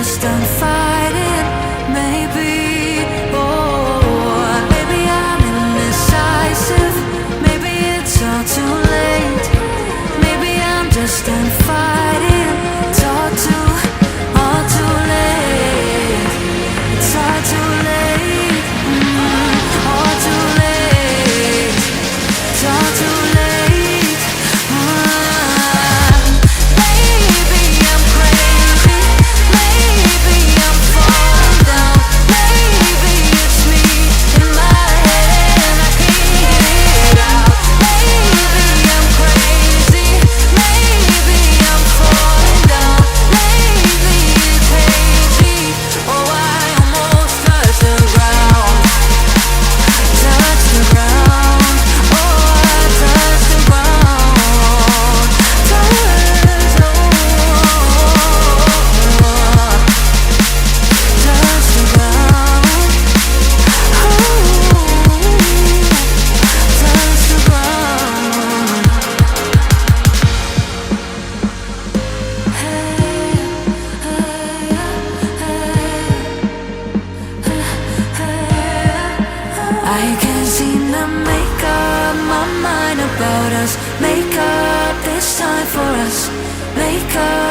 just done fighting. Maybe, oh, maybe I'm indecisive. Maybe it's all too late. Maybe I'm just done fighting. It's all too late. It's all too late. All too late. It's all too late. Maybe I'm crazy. Maybe I'm falling down. Maybe it's me in my head and I can't get it out. Maybe I'm crazy. Maybe I'm falling down. Maybe it's hazy. Oh, I almost touched the ground. Touch the ground. Oh, I touched the ground. Touch the ground. Touch the ground. Touch the ground. I can't seem to make up my mind about us. Make up this time for us. Make up